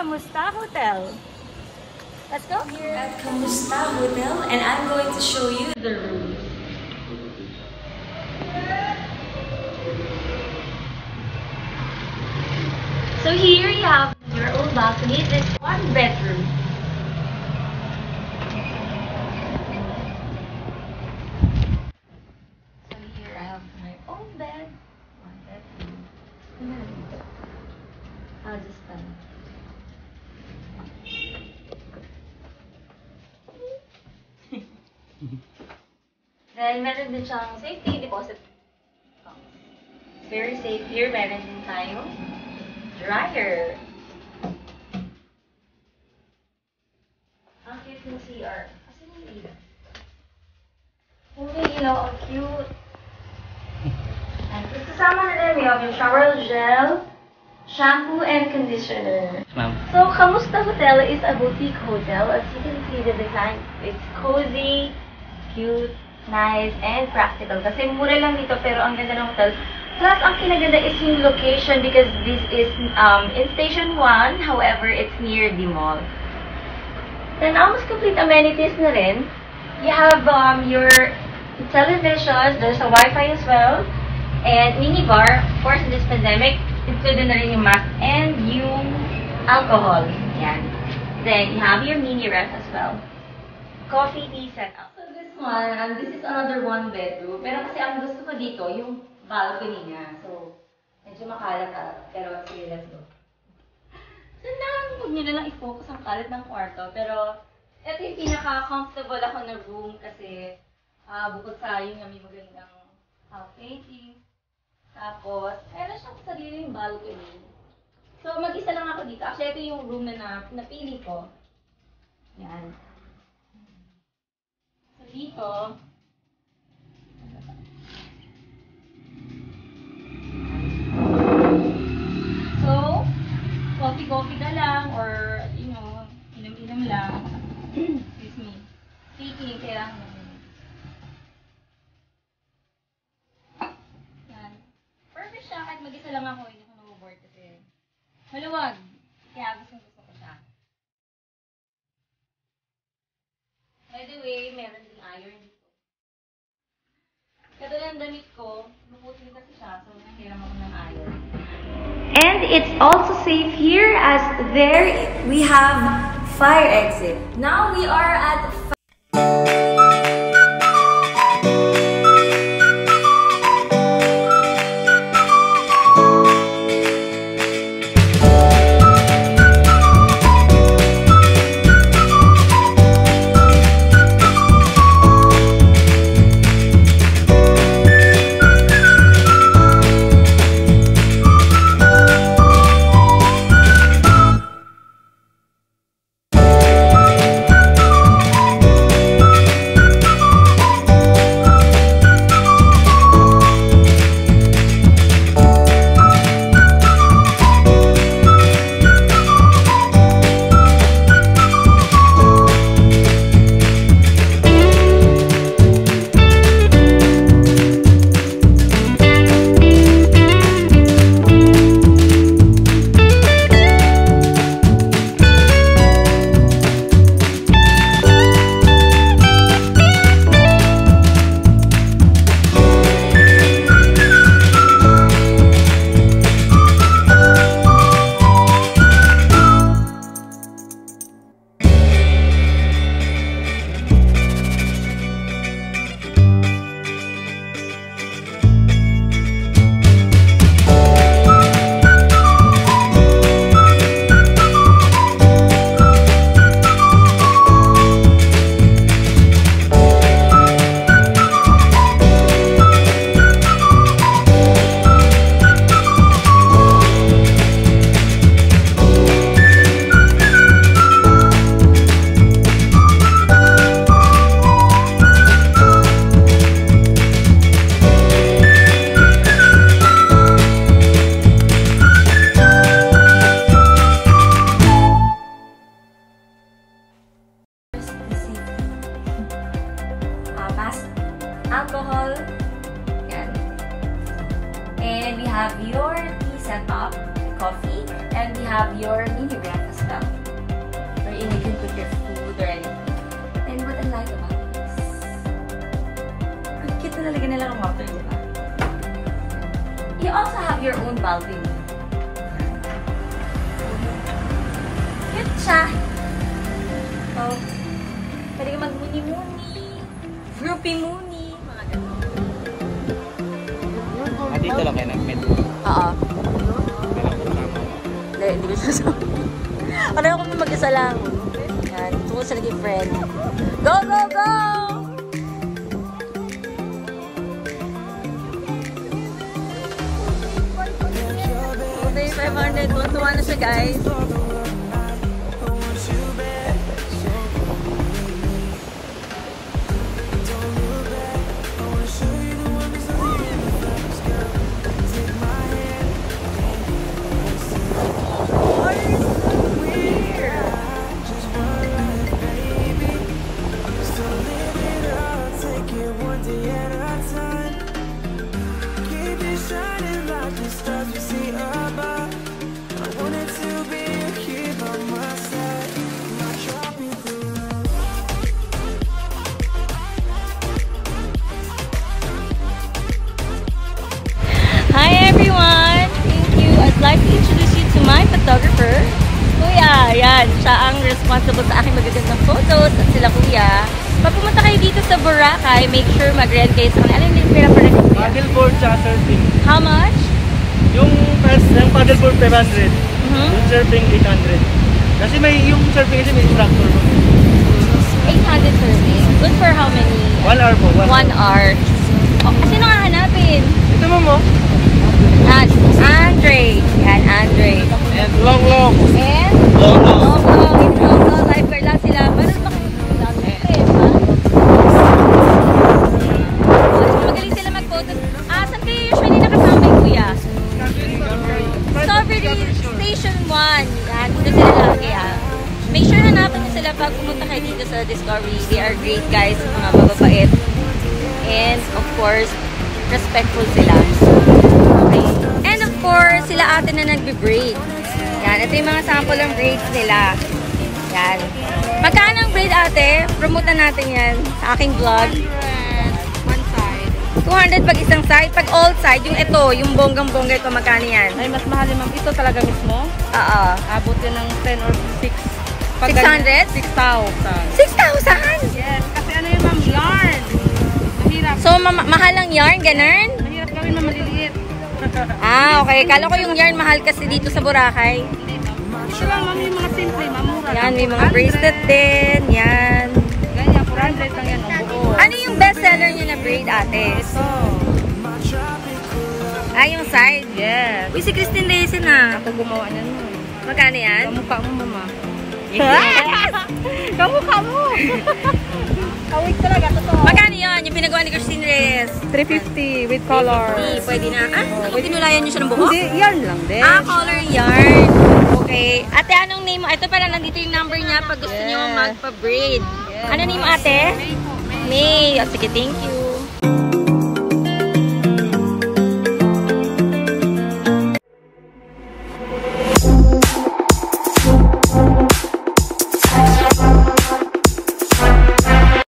Kamusta Hotel. Let's go. Here at Kamusta Hotel, and I'm going to show you the room. So here you have your own balcony. This one bedroom. So here I have my own bed. One bedroom. I'll just stand. Then meron din siyang safety deposit box. Very safe here. Meron din tayong dryer. Ang cute ng CR. Kasi yung ilaw. Yung ilaw, ang cute. And kasama na rin, we have your shower gel, shampoo, and conditioner. So, Kamusta Hotel is a boutique hotel. As you can see, the design, it's cozy, cute, nice, and practical. Kasi mura lang dito, pero ang ganda ng hotel. Plus, ang kinaganda is yung location because this is in Station 1. However, it's near the mall. Then, almost complete amenities na rin. You have your television. There's a Wi-Fi as well. And minibar. Of course, in this pandemic, included na rin yung mask and yung alcohol. Yan. Then, you have your mini ref as well. Coffee, tea, setup. So, this one, this is another one bedroom. Pero kasi ang gusto ko dito, yung balcony niya. So, medyo makalat. Pero, sige, let's go. So, huwag nyo na lang i-focus ang kalat ng kwarto. Pero, ito yung pinaka-comfortable ako na room kasi bukod sa yun nga may magandang painting. Tapos, meron siyang sariling balcony. So, mag-isa lang ako dito. Actually, ito yung room na napili ko. Yan. So, dito, coffee na lang or, you know, inom-inom lang. Excuse me. Speaking, kailangan naman. Yan. Perfect siya kahit mag-isa lang ako. Hindi ko na-board kasi maluwag. Kaya gusto ko siya. By the way, meron din iron dito. Katulad ng damit ko, maputin kasi siya. So, nahiram ako ng iron. And it's also safe here as there we have fire exit. Now we are at alcohol. Yan. And we have your tea setup, coffee, and we have your mini ref as well. do anything. And what I like about this, ang cute na lalagyan nila ng water, di ba? You also have your own balcony. Cute siya. So, pwede ka mag-muni-muni, groupie-muni, mga ganun. Dito lang kayo nag-meet. Oo. Hindi ko siya sabi. Ano ako mag-isa lang. Yan. Gusto ko siya naging friend. Go, go, go! Okay, 500. Tuwa na siya, guys. Hi everyone! Thank you. I'd like to introduce you to my photographer. Kuya, yan. Siya ang responsible sa aking magagandang photos at sila kuya. Pag pumunta kayo dito sa Boracay, make sure mag-rent kayo sa kanila. Ano yung pera-pera ko kuya? Paddleboard tsaka surfing. How much? Yung paddleboard 500. Yung surfing 800. Kasi yung surfing kasi may instructor. 800 serving. Good for how many? 1 hour po. 1 hour. Oh, sino nga hanapin? Ito mo. Andre. Yan, Andre. And long. And? Long. Long. Lifeguard lang sila. Paano ba kayo? Magaling sila mag-photo. Saan kayo usually nakasama kuya? Strawberry Station 1. Yan, dito sila lagi Make sure hanapin nyo sila pag pumunta kayo dito sa Discovery. They are great guys, mga mababait. And of course, respectful sila. Okay. And of course, sila ate na nagbe-braid. Yan, ito yung mga sample ng braids nila. Yan. Magkano ang braid ate? Promote na natin yan sa aking vlog. 200 pag isang side. Pag all side, yung ito, yung bonggang-bongga ito, magkano yan? Ay, mas mahal ma'am. Ito talaga mismo? Oo. Abot yan ng 10 or 6. 600? 6,000. 6,000? Yes. Kasi ano yun ma'am? Yarn. Mahirap. So, mahal ang yarn, ganun? Mahirap gawin ma'am, maliliit. Okay. Kala ko yung yarn mahal kasi dito sa Boracay. Hindi ma'am. Ito lang ma'am, yung mga simple, ma'am. Mura. Yan, may mga bracelet din. Yan. Ganyan, 400 lang yan. Buo. Ano yung best seller niyo na braid, ate? Ito. Yung side. Yes. Uy, si Christine Reyes na. Ako gumawa niyan mo. Magkano yan? Kamukha mo mama. Yes! Kamukha mo. Kawig talaga, totoo. Magkano yun? Yung pinagawa ni Christine Reyes? 350 with color. Pwede na. Tinulayan niyo siya ng buhok? Hindi, yarn lang din. Color yarn. Okay. Ate, anong name mo? Ito pala, nandito yung number niya pag gusto niyo magpa-braid. Ano name mo, ate? May. Sige, thank you.